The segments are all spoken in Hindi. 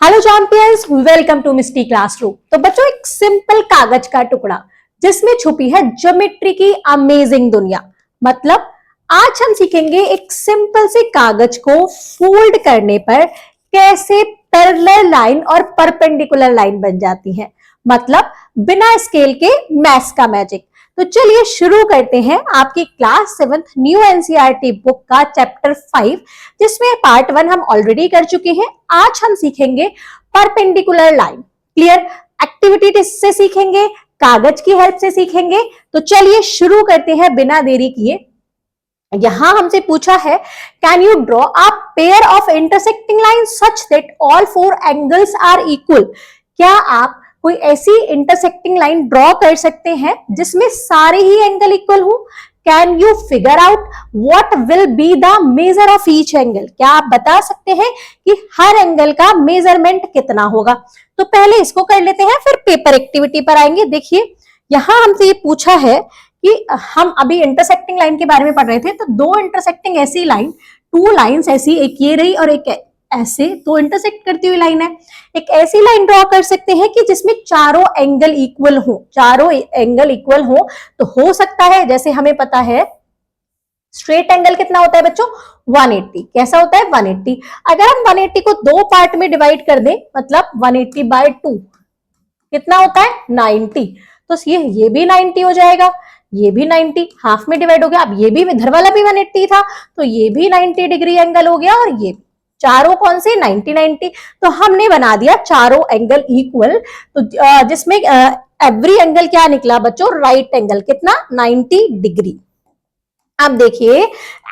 Hello champions, welcome to Misty classroom. तो बच्चों, एक सिंपल कागज का टुकड़ा जिसमें छुपी है ज्योमेट्री की अमेजिंग दुनिया। मतलब आज हम सीखेंगे एक सिंपल से कागज को फोल्ड करने पर कैसे पैरेलल लाइन और परपेंडिकुलर लाइन बन जाती है। मतलब बिना स्केल के मैथ्स का मैजिक। तो चलिए शुरू करते हैं आपकी class 7th new NCERT book का चैप्टर 5, जिसमें पार्ट 1 हम ऑलरेडी कर चुके हैं। आज हम सीखेंगे परपेंडिकुलर लाइन। क्लियर? एक्टिविटी से सीखेंगे, कागज की हेल्प से सीखेंगे। तो चलिए शुरू करते हैं बिना देरी किए। यहां हमसे पूछा है, can you draw a pair of intersecting line such that all 4 angles are equal. क्या आप कोई ऐसी इंटरसेक्टिंग लाइन ड्रॉ कर सकते हैं जिसमें सारे ही एंगल इक्वल हो? Can you figure out what will be the measure of each angle. क्या आप बता सकते हैं कि हर एंगल का मेजरमेंट कितना होगा? तो पहले इसको कर लेते हैं, फिर पेपर एक्टिविटी पर आएंगे। देखिए, यहां हमसे ये पूछा है कि हम अभी इंटरसेक्टिंग लाइन के बारे में पढ़ रहे थे, तो दो इंटरसेक्टिंग ऐसी लाइन, टू लाइंस ऐसी, एक ये रही और एक ऐसे, तो इंटरसेक्ट करती हुई लाइन है। एक ऐसी लाइन ड्रॉ कर सकते हैं कि जिसमें चारों एंगल इक्वल हो। चारों एंगल इक्वल हो तो हो सकता है, जैसे हमें पता है स्ट्रेट एंगल कितना होता है बच्चों, 180। कैसा होता है? 180। अगर हम 180 को दो पार्ट में डिवाइड कर दें, मतलब 180/2 कितना होता है? 90। तो ये भी 90 हो जाएगा, ये भी 90, हाफ में डिवाइड हो गया। अब ये भी, इधर वाला भी 180 था, तो ये भी 90 डिग्री एंगल हो गया, और ये चारों कौन से? 90-90। तो हमने बना दिया चारों एंगल इक्वल। तो जिसमें एवरी एंगल क्या निकला बच्चों? Right angle. कितना? 90 डिग्री। अब देखिए,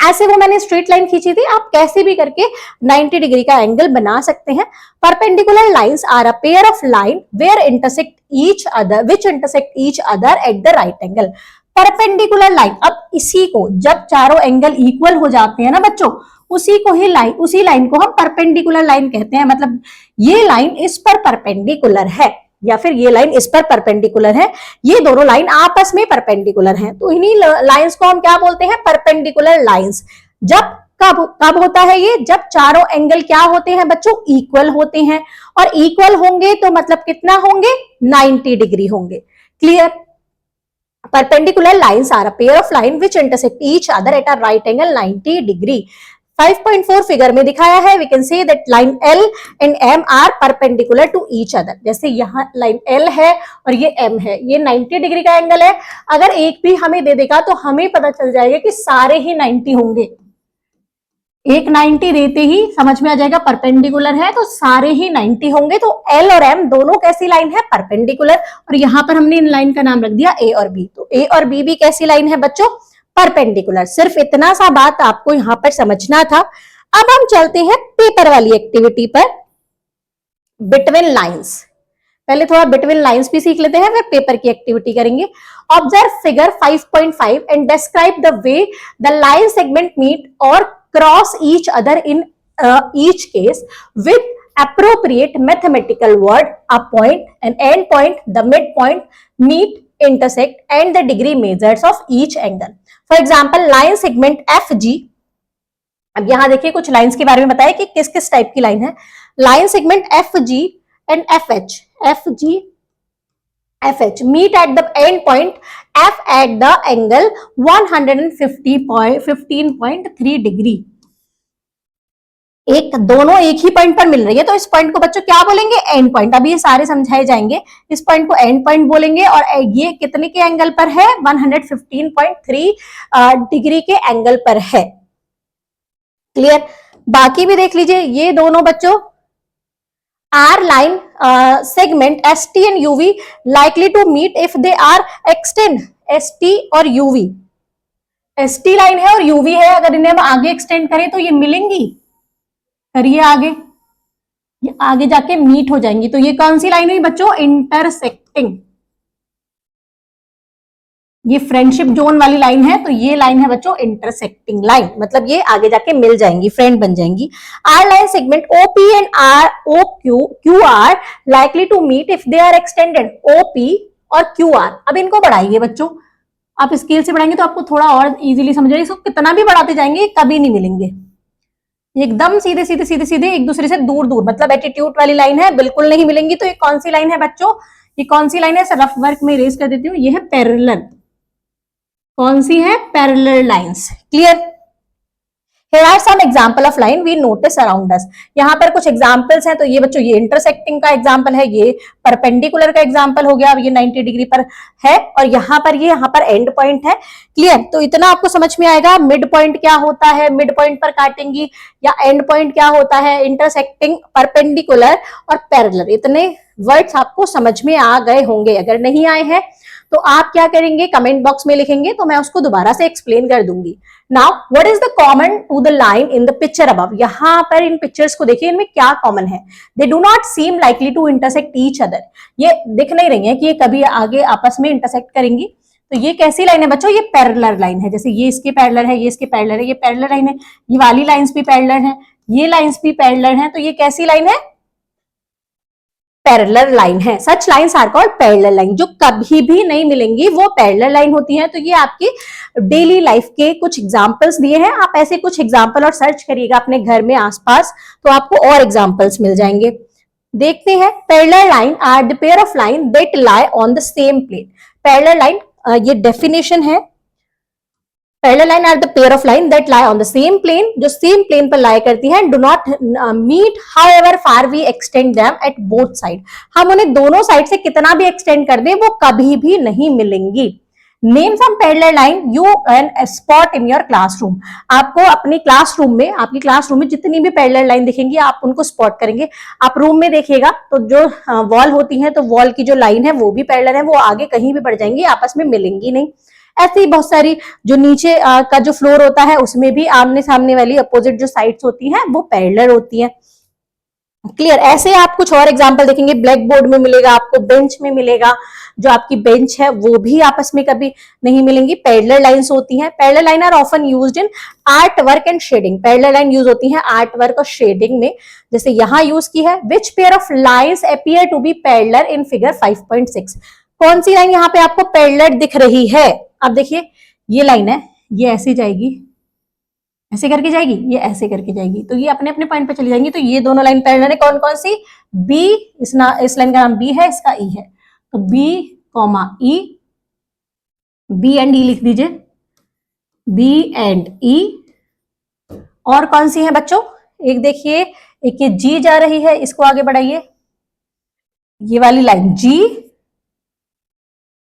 ऐसे वो मैंने स्ट्रेट लाइन खींची थी, आप कैसे भी करके 90 डिग्री का एंगल बना सकते हैं। Perpendicular lines are a pair of line where intersect each other, which intersect each other at the right angle. Perpendicular line, अब इसी को जब चारों एंगल इक्वल हो जाते हैं ना बच्चों, उसी लाइन को हम परपेंडिकुलर लाइन कहते हैं। मतलब ये लाइन इस पर परपेंडिकुलर है, या फिर ये लाइन इस पर परपेंडिकुलर है, ये दोनों लाइन आपस में परपेंडिकुलर हैं, तो इन्हीं लाइंस को हम क्या बोलते हैं? Perpendicular lines. जब कब होता है ये? जब चारों एंगल क्या होते हैं बच्चों? इक्वल होते हैं। और इक्वल होंगे तो मतलब कितना होंगे? 90 डिग्री होंगे। Clear? Perpendicular lines are a pair of line which intersect each other at a right angle 90 degree. 5.4 figure में दिखाया है, we can say that line L and M are perpendicular to each other. जैसे यहाँ लाइन L है और ये M है, ये 90 डिग्री का एंगल है। अगर एक भी हमें दे देगा तो हमें पता चल जाएगा कि सारे ही 90 होंगे। एक 90 देते ही समझ में आ जाएगा परपेंडिकुलर है, तो सारे ही 90 होंगे। तो L और M दोनों कैसी लाइन है? परपेंडिकुलर। और यहां पर हमने इन लाइन का नाम रख दिया A और B। तो A और B भी कैसी लाइन है बच्चों? परपेंडिकुलर। सिर्फ इतना सा बात आपको यहां पर समझना था। अब हम चलते हैं पेपर वाली एक्टिविटी पर, बिटवीन लाइन्स। पहले थोड़ा बिटवीन लाइंस भी सीख लेते हैं, फिर पेपर की एक्टिविटी करेंगे। Observe figure 5.5 and describe the way the line segment meet और cross each other in each case with appropriate mathematical word. A point, an end point, the midpoint, meet, intersect, and the degree measures of each angle. For example, line segment FG. अब यहां देखिए कुछ लाइंस के बारे में बताया कि किस किस टाइप की लाइन है। Line segment FG and FH. FH meet at the end point F at the angle 115.3 degree. दोनों एक ही पॉइंट पर मिल रही है, तो इस पॉइंट को बच्चों क्या बोलेंगे? And point. अभी ये सारे समझाए जाएंगे। इस पॉइंट को एंड पॉइंट बोलेंगे। और ये कितने के एंगल पर है? 115.3 डिग्री के एंगल पर है। क्लियर? बाकी भी देख लीजिए, ये दोनों बच्चों are line segment ST and UV likely to meet if they are extend। ST और UV, ST लाइन है और UV है, अगर इन्हें हम आगे एक्सटेंड करें तो ये मिलेंगी। करिए आगे, ये आगे जाके मीट हो जाएंगी। तो ये कौन सी लाइन हुई बच्चों? इंटरसेक्टिंग। ये फ्रेंडशिप जोन वाली लाइन है, तो ये लाइन है बच्चों इंटरसेक्टिंग लाइन। मतलब ये आगे जाके मिल जाएंगी, फ्रेंड बन जाएंगी। Are line segment OP and QQ are likely to meet if they are extended. OP और QR, अब इनको बढ़ाइए बच्चों, आप स्केल से बढ़ाएंगे तो आपको थोड़ा और इजीली समझ आएगा। इसको कितना भी बढ़ाते जाएंगे कभी नहीं मिलेंगे। एकदम सीधे सीधे सीधे सीधे एक दूसरे से दूर दूर, मतलब एटीट्यूड वाली लाइन है, बिल्कुल नहीं मिलेंगी। तो ये कौन सी लाइन है बच्चों, ये कौन सी लाइन है, रफ वर्क में इरेज कर देती हूँ, ये है पैरेलल। कौन सी है, parallel lines. Clear. Here are some example of line we notice around us। यहाँ पर कुछ एग्जाम्पल्स हैं। तो ये बच्चों ये इंटरसेक्टिंग का एग्जाम्पल है, ये परपेंडिकुलर का एग्जाम्पल हो गया, अब ये 90 डिग्री पर है, और यहाँ पर ये यहाँ पर एंड पॉइंट है। क्लियर। तो इतना आपको समझ में आएगा मिड पॉइंट क्या होता है, मिड पॉइंट पर काटेंगी, या एंड पॉइंट क्या होता है, इंटरसेक्टिंग, परपेंडिकुलर और पैरेलल। इतने वर्ड्स आपको समझ में आ गए होंगे। अगर नहीं आए हैं तो आप क्या करेंगे, कमेंट बॉक्स में लिखेंगे, तो मैं उसको दोबारा से एक्सप्लेन कर दूंगी। Now what is the common to the line in the picture above. यहां पर इन पिक्चर्स को देखिए, इनमें क्या कॉमन है, they do not seem likely to intersect each other. ये दिख नहीं रही है कि ये कभी आगे आपस में इंटरसेक्ट करेंगी। तो ये कैसी लाइन है बच्चों, ये पैरेलल लाइन है। जैसे ये इसके पैरेलल है, ये इसके पैरेलल है, ये पैरेलल लाइन है, ये वाली लाइंस भी पैरेलल है, ये लाइंस भी पैरेलल है। तो ये कैसी लाइन है, पैरेलल लाइन है। Such lines are called parallel line. जो कभी भी नहीं मिलेंगी वो पैरेलल लाइन होती है। तो ये आपकी डेली लाइफ के कुछ एग्जांपल्स दिए हैं, आप ऐसे कुछ एग्जांपल और सर्च करिएगा अपने घर में आसपास, तो आपको और एग्जांपल्स मिल जाएंगे। देखते हैं, parallel line are the pair of line that lie on the same plane. Parallel line, ये डेफिनेशन है, parallel line are the pair of line that lie on the same plane, जो सेम प्लेन पर लाई करती है, do not meet however far we extend them at both side. हम उन्हें दोनों साइड से कितना भी एक्सटेंड कर दें वो कभी भी नहीं मिलेंगी। Name some parallel line you can spot in your classroom. आपको अपनी क्लासरूम में, आपकी क्लासरूम में जितनी भी पैरेलल लाइन दिखेंगी आप उनको स्पॉट करेंगे। आप रूम में देखिएगा तो जो वॉल होती है, तो वॉल की जो लाइन है वो भी पैरेलल है, वो आगे कहीं भी बढ़ जाएंगी, आपस में मिलेंगी नहीं। ऐसे ही बहुत सारी जो नीचे का जो फ्लोर होता है उसमें भी आमने सामने वाली अपोजिट जो साइड्स होती हैं वो पैरेलल होती हैं। क्लियर। ऐसे आप कुछ और एग्जांपल देखेंगे, ब्लैक बोर्ड में मिलेगा आपको, बेंच में मिलेगा, जो आपकी बेंच है वो भी आपस में कभी नहीं मिलेंगी, पैरेलल लाइंस होती हैं। Parallel line are often used in art work and shading. Parallel line use होती है आर्ट वर्क और शेडिंग में, जैसे यहां यूज की है। Which pair of lines appear to be parallel in figure 5.6। कौन सी लाइन यहाँ पे आपको पैरेलल दिख रही है, अब देखिए ये लाइन है, ये ऐसे जाएगी, ऐसे करके जाएगी, ये ऐसे करके जाएगी, तो ये अपने अपने पॉइंट पे चली जाएंगी। तो ये दोनों लाइन पैरेलल है। कौन कौन सी, बी, इस लाइन का नाम बी है, इसका ई है, तो B comma E, B and E लिख दीजिए, बी एंड ई। और कौन सी है बच्चों, एक देखिए, एक ये जी जा रही है, इसको आगे बढ़ाइए, ये वाली लाइन जी,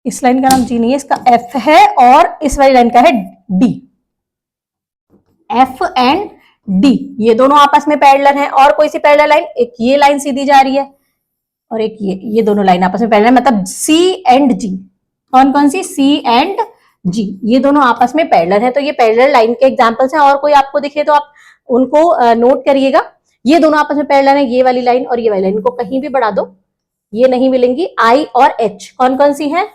इस लाइन का नाम जी नहीं है, इसका एफ है, और इस वाली लाइन का है डी, एफ एंड डी, ये दोनों आपस में पैरेलल हैं। और कोई सी पैरेलल लाइन, एक ये लाइन सीधी जा रही है और एक ये दोनों लाइन आपस में पैरेलल है, मतलब सी एंड जी। कौन कौन सी, सी एंड जी, ये दोनों आपस में पैरेलल है। तो ये पैरेलल लाइन के एग्जांपल्स हैं। और कोई आपको दिखे तो आप उनको नोट करिएगा। ये दोनों आपस में पैरेलल है, ये वाली लाइन और ये वाली लाइन, को कहीं भी बढ़ा दो ये नहीं मिलेंगी। आई और एच, कौन कौन सी है,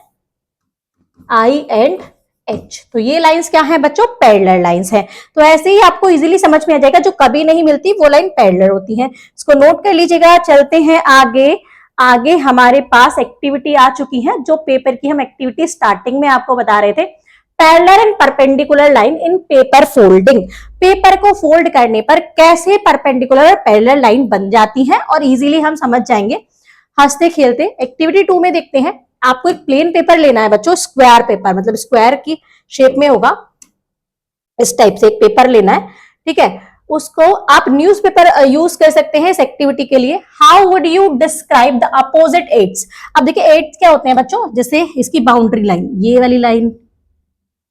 आई एंड एच। तो ये लाइंस क्या है बच्चों, पैरेलल लाइंस हैं। तो ऐसे ही आपको इजीली समझ में आ जाएगा, जो कभी नहीं मिलती वो लाइन पैरेलल होती है। इसको नोट कर लीजिएगा। चलते हैं आगे। आगे हमारे पास एक्टिविटी आ चुकी है, जो पेपर की हम एक्टिविटी स्टार्टिंग में आपको बता रहे थे। Parallel and perpendicular line in paper folding. Paper को फोल्ड करने पर कैसे परपेंडिकुलर और पैरेलल लाइन बन जाती है, और इजीली हम समझ जाएंगे हंसते खेलते। एक्टिविटी 2 में देखते हैं। आपको एक प्लेन पेपर लेना है बच्चों, स्क्वायर पेपर, मतलब स्क्वायर की शेप में होगा, इस टाइप से एक पेपर लेना है, ठीक है। उसको आप न्यूज़पेपर यूज कर सकते हैं इस एक्टिविटी के लिए। How would you describe the opposite edges. अब देखिए एड्स क्या होते हैं बच्चों, जैसे इसकी बाउंड्री लाइन, ये वाली लाइन,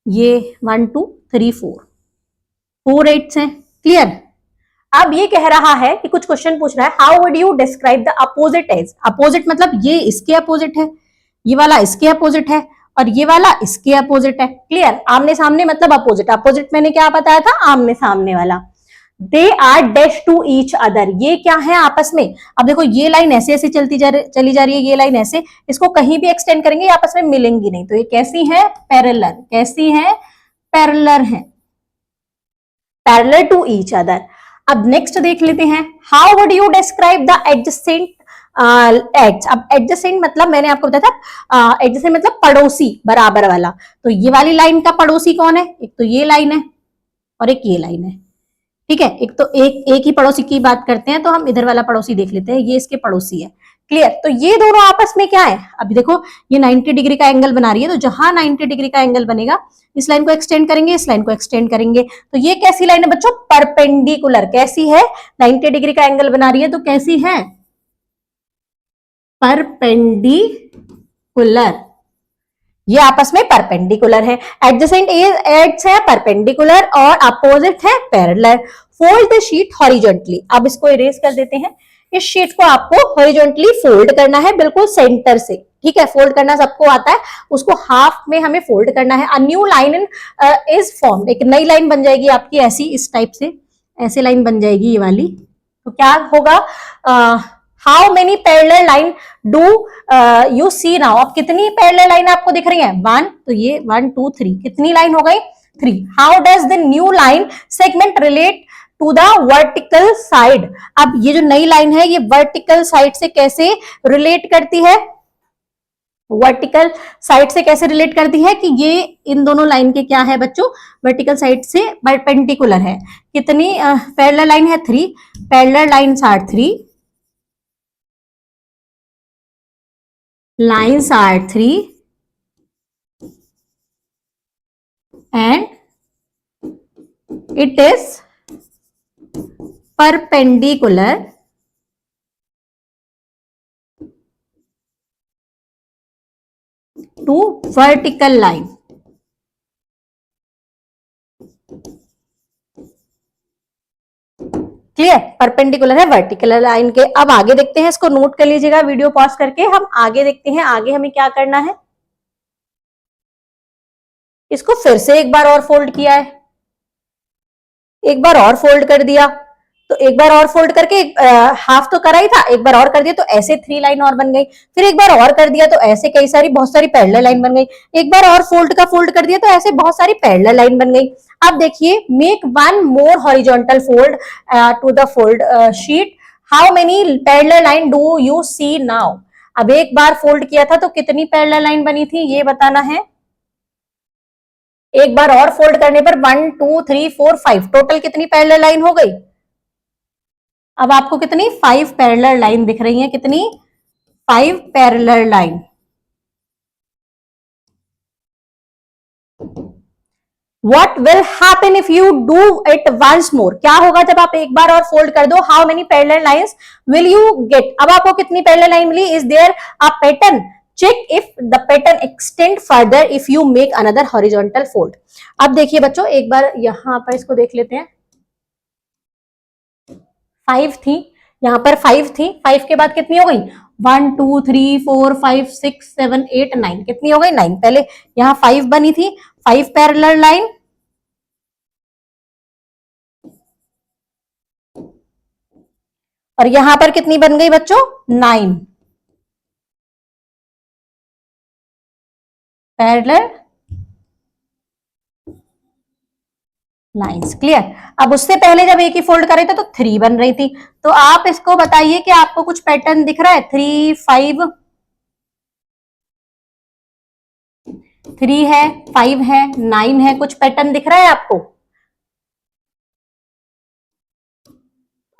ये 1 2 3 4 एड्स हैं। क्लियर। अब ये कह रहा है कि कुछ क्वेश्चन पूछ रहा है, how would you describe the opposite edges. Opposite मतलब ये इसके अपोजिट है, ये वाला इसके अपोजिट है, और ये वाला इसके अपोजिट है। क्लियर। आमने सामने मतलब अपोजिट। अपोजिट मैंने क्या बताया था, आमने सामने वाला। They are dash to each other, ये क्या है आपस में। अब देखो ये लाइन ऐसे ऐसे चली जा रही है, ये लाइन ऐसे, इसको कहीं भी एक्सटेंड करेंगे आपस में मिलेंगी नहीं। तो ये कैसी है, पैरेलल। कैसी है, पैरेलल है, पैरेलल टू ईच अदर। अब नेक्स्ट देख लेते हैं, how would you describe the adjacent edges. अब एडजेसेंट मतलब मैंने आपको बताया था, एडजेसेंट मतलब पड़ोसी, बराबर वाला। तो ये वाली लाइन का पड़ोसी कौन है, एक तो ये लाइन है और एक ये लाइन है। ठीक है, एक तो एक ही पड़ोसी की बात करते हैं, तो हम इधर वाला पड़ोसी देख लेते हैं, ये इसके पड़ोसी है। क्लियर? तो ये दोनों आपस में क्या है, अभी देखो ये 90 डिग्री का एंगल बना रही है, तो जहां 90 डिग्री का एंगल बनेगा इस लाइन को एक्सटेंड करेंगे, इस लाइन को एक्सटेंड करेंगे, तो ये कैसी लाइन है बच्चों, परपेंडिकुलर। कैसी है, 90 डिग्री का एंगल बना रही है तो कैसी है, परपेंडिकुलर। ये आपस में परपेंडिकुलर है, एडजेसेंट एड्स है परपेंडिकुलर और अपोजिट है parallel. Fold the sheet horizontally. अब इसको इरेज कर देते हैं, इस शीट को आपको हॉरिजॉन्टली फोल्ड करना है, बिल्कुल सेंटर से। ठीक है, फोल्ड करना सबको आता है, उसको हाफ में हमें फोल्ड करना है। A new line is formed. एक नई लाइन बन जाएगी आपकी ऐसी, इस टाइप से ऐसे लाइन बन जाएगी ये वाली। तो क्या होगा, how many parallel line do you see now. अब कितनी पैरेलल लाइन आपको दिख रही है, 1, तो ये 1 2 3, कितनी लाइन हो गई, 3। How does the new line segment relate to the vertical side. अब ये जो नई लाइन है ये वर्टिकल साइड से कैसे रिलेट करती है, वर्टिकल साइड से कैसे रिलेट करती है कि ये इन दोनों लाइन के क्या है बच्चों, वर्टिकल साइड से परपेंडिकुलर है। कितनी पैरेलल लाइन है, 3। Parallel lines are 3, lines are 3 and it is perpendicular to vertical line। Clear, perpendicular है वर्टिकल लाइन के। अब आगे देखते हैं, इसको नोट कर लीजिएगा वीडियो पॉज करके। हम आगे देखते हैं, आगे हमें क्या करना है, इसको फिर से एक बार और फोल्ड किया है, एक बार और फोल्ड कर दिया, तो एक बार और फोल्ड करके हाफ तो करा ही था, एक बार और कर दिया तो ऐसे 3 लाइन और बन गई, फिर एक बार और कर दिया तो ऐसे कई सारी बहुत सारी पैरेलल लाइन बन गई, एक बार और फोल्ड का फोल्ड कर दिया तो ऐसे बहुत सारी पैरेलल लाइन बन गई। अब देखिए, make 1 more horizontal fold to the fold sheet, how many parallel line do you see now. अब एक बार फोल्ड किया था तो कितनी पैरेलल लाइन बनी थी ये बताना है, एक बार और फोल्ड करने पर 1 2 3 4 5, टोटल कितनी पैरेलल लाइन हो गई। अब आपको कितनी 5 पैरेलल लाइन दिख रही है, कितनी 5 parallel line. What will happen if you do it once more? क्या होगा जब आप एक बार और फोल्ड कर दो, how many parallel lines will you get। अब आपको कितनी पैरेलल लाइन मिली, is there a pattern, check if the pattern extend further if you make another horizontal fold। अब देखिए बच्चों, एक बार यहां पर इसको देख लेते हैं, 5 थी, यहां पर 5 थी, 5 के बाद कितनी हो गई, 1 2 3 4 5 6 7 8 9, कितनी हो गई 9। पहले यहां 5 बनी थी, 5 पैरेलल लाइन, और यहां पर कितनी बन गई बच्चों, 9 पैरेलल लाइंस। क्लियर। अब उससे पहले जब एक ही फोल्ड कर रहे थे तो 3 बन रही थी, तो आप इसको बताइए कि आपको कुछ पैटर्न दिख रहा है, 3 5 3 है, 5 है, 9 है, कुछ पैटर्न दिख रहा है आपको।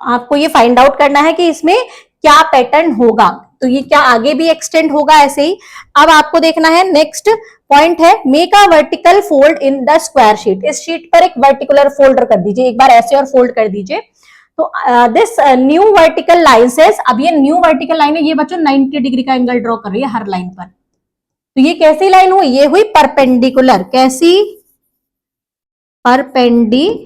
आपको ये फाइंड आउट करना है कि इसमें क्या पैटर्न होगा, तो ये क्या आगे भी एक्सटेंड होगा ऐसे ही। अब आपको देखना है, नेक्स्ट पॉइंट है, make a vertical fold in the square sheet. इस शीट पर एक वर्टिकुलर फोल्डर कर दीजिए, एक बार ऐसे और फोल्ड कर दीजिए। तो this new vertical line says, अब ये न्यू वर्टिकल लाइन है, ये बच्चों 90 डिग्री का एंगल ड्रॉ कर रही है हर लाइन पर। तो ये कैसी लाइन हुई, ये हुई परपेंडिकुलर। कैसी, perpendicular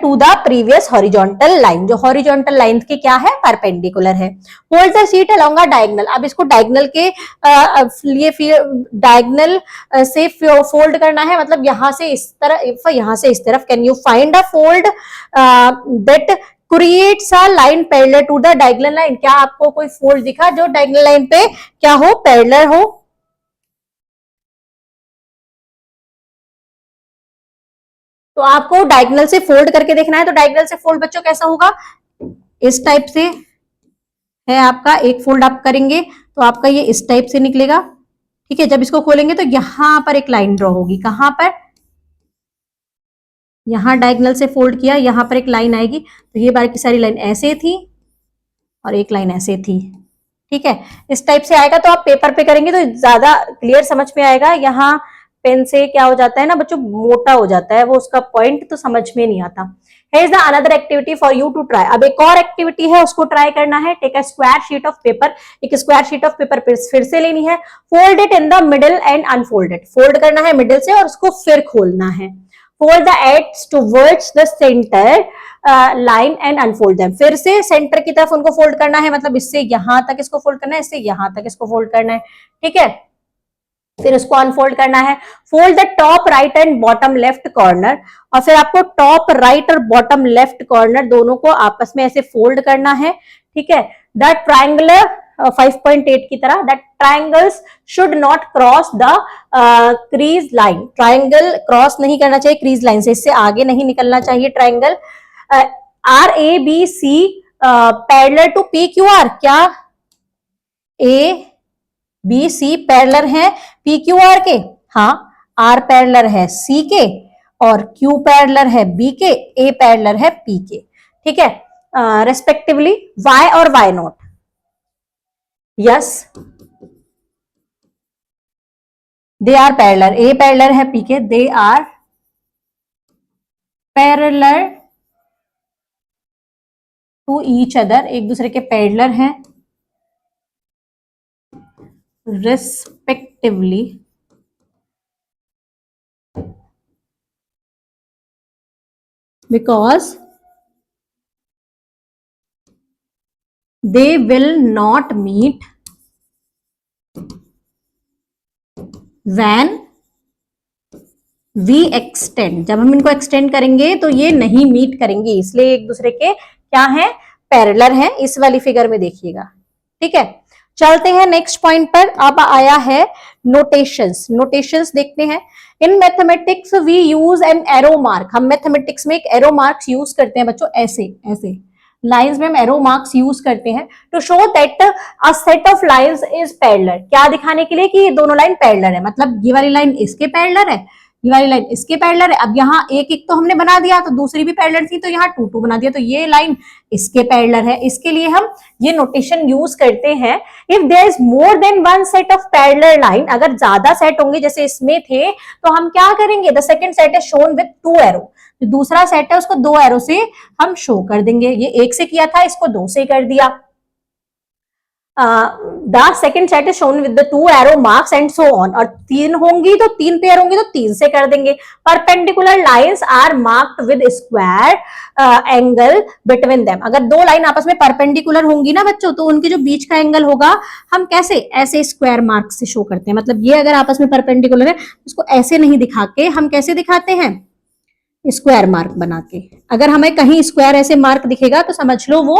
to the previous horizontal line, जो हॉरिजॉन्टल लाइन की क्या है, परपेंडिकुलर है। Hold the sheet along a diagonal. अब इसको डायगोनल के लिए डायगोनल से फोल्ड करना है, मतलब यहां से इस तरफ, यहां से इस तरफ। Can you find a fold that creates a line parallel to the diagonal line. क्या आपको कोई फोल्ड दिखा जो डायगोनल लाइन पे क्या हो, पैरेलल हो। तो आपको डायगोनल से फोल्ड करके देखना है, तो डायगोनल से फोल्ड बच्चों कैसा होगा, इस टाइप से है आपका। एक फोल्ड आप करेंगे तो आपका ये इस टाइप से निकलेगा। ठीक है, जब इसको खोलेंगे तो यहां पर एक लाइन ड्रॉ होगी, कहां पर, यहां डायगोनल से फोल्ड किया, यहां पर एक लाइन आएगी, तो ये बाकी सारी लाइन ऐसे थी और एक लाइन ऐसे थी। ठीक है, इस टाइप से आएगा। तो आप पेपर पे करेंगे तो ज्यादा क्लियर समझ में आएगा। यहाँ पेन से क्या हो जाता है ना बच्चों, मोटा हो जाता है, वो उसका पॉइंट तो समझ में नहीं आता। Here is the another activity for you to try. अब एक और एक्टिविटी है, उसको ट्राई करना है। Take a square sheet of paper, एक स्क्वायर शीट ऑफ पेपर फिर से लेनी है। Fold it in the middle and unfold it, fold करना है मिडिल से और उसको फिर खोलना है। Fold the edges towards the centre line and unfold them, फिर से सेंटर की तरफ उनको फोल्ड करना है, मतलब इससे यहां तक इसको फोल्ड करना है, इससे यहां तक इसको फोल्ड करना है। ठीक है, फिर उसको अनफोल्ड करना है। Fold the top right and bottom left corner, और फिर आपको टॉप राइट और बॉटम लेफ्ट कॉर्नर दोनों को आपस में ऐसे फोल्ड करना है। ठीक है, द ट्रायंगुलर 5.8 की तरह, that triangles should not cross the crease line, triangle cross नहीं करना चाहिए क्रीज लाइन से, इससे आगे नहीं निकलना चाहिए triangle. Are A B C parallel to P Q R, क्या ए बी सी पैरेलल है पी क्यू आर के? हाँ, आर पैरेलल है सी के और क्यू पैरेलल है बी के, ए पैरेलल है पी के। ठीक है, रेस्पेक्टिवली वाई और why not. Yes, they are parallel, A parallel है पी के, they are parallel to each other, एक दूसरे के पैरेलल हैं respectively because they will not meet when we extend, जब हम इनको एक्सटेंड करेंगे तो ये नहीं मीट करेंगे, इसलिए एक दूसरे के क्या है, पैरेलल हैं। इस वाली फिगर में देखिएगा। ठीक है, चलते हैं नेक्स्ट पॉइंट पर। अब आया है नोटेशंस, नोटेशंस देखते हैं। In mathematics we use an arrow mark, हम मैथमेटिक्स में एक एरो मार्क्स यूज करते हैं बच्चों, ऐसे ऐसे लाइंस में हम एरो मार्क्स यूज करते हैं to show that a set of lines is parallel, क्या दिखाने के लिए कि ये दोनों लाइन पैरेलल है, मतलब ये वाली लाइन इसके पैरेलल है, ये वाली लाइन इसके पैरेलल है। अब यहाँ एक एक तो हमने बना दिया, तो दूसरी भी पैरेलल थी, तो यहाँ 2 2 बना दिया, तो ये लाइन इसके पैरेलल है। इसके लिए हम ये नोटेशन यूज करते हैं। If there is more than one set of parallel line, अगर ज्यादा सेट होंगे जैसे इसमें थे, तो हम क्या करेंगे, the second set is shown with 2 arrow, जो दूसरा सेट है उसको 2 एरो से हम शो कर देंगे। ये 1 से किया था, इसको 2 से कर दिया। The second set is shown with the 2 arrow marks and so on, और 3 होंगी तो 3 पेयर होंगी तो 3 से कर देंगे। Perpendicular lines are marked with square angle between them, अगर 2 लाइन आपस में परपेंडिकुलर होंगी ना बच्चों, तो उनके जो बीच का एंगल होगा हम कैसे, ऐसे स्क्वायर मार्क से शो करते हैं। मतलब ये अगर आपस में परपेंडिकुलर है, इसको ऐसे नहीं दिखा के हम कैसे दिखाते हैं, स्क्वायर मार्क बना के। अगर हमें कहीं स्क्वायर ऐसे मार्क दिखेगा तो समझ लो वो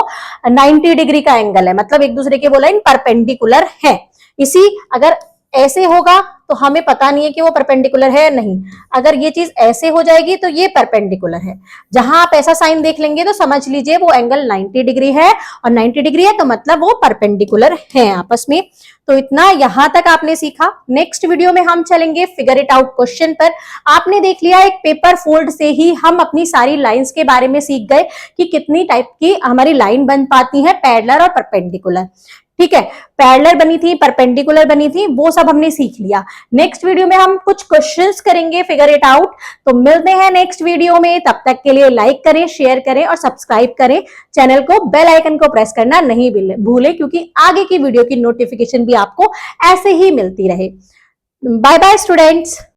90 डिग्री का एंगल है, मतलब एक दूसरे के वो लाइन परपेंडिकुलर है। इसी अगर ऐसे होगा तो हमें पता नहीं है कि वो परपेंडिकुलर है या नहीं। अगर ये चीज ऐसे हो जाएगी तो ये परपेंडिकुलर है। जहां आप ऐसा साइन देख लेंगे तो समझ लीजिए वो एंगल 90 डिग्री है, और 90 डिग्री है तो मतलब वो परपेंडिकुलर है आपस में। तो इतना यहां तक आपने सीखा। नेक्स्ट वीडियो में हम चलेंगे फिगर इट आउट क्वेश्चन पर। आपने देख लिया एक पेपर फोल्ड से ही हम अपनी सारी लाइंस के बारे में सीख गए कि कितनी टाइप की हमारी लाइन बन पाती है, पैरेलल और परपेंडिकुलर। ठीक है, पैरेलल बनी थी, परपेंडिकुलर बनी थी, वो सब हमने सीख लिया। नेक्स्ट वीडियो में हम कुछ क्वेश्चंस करेंगे फिगर इट आउट। तो मिलते हैं नेक्स्ट वीडियो में, तब तक के लिए लाइक करें, शेयर करें और सब्सक्राइब करें चैनल को। बेल आइकन को प्रेस करना नहीं भूलें, क्योंकि आगे की वीडियो की नोटिफिकेशन भी आपको ऐसे ही मिलती रहे। Bye bye students.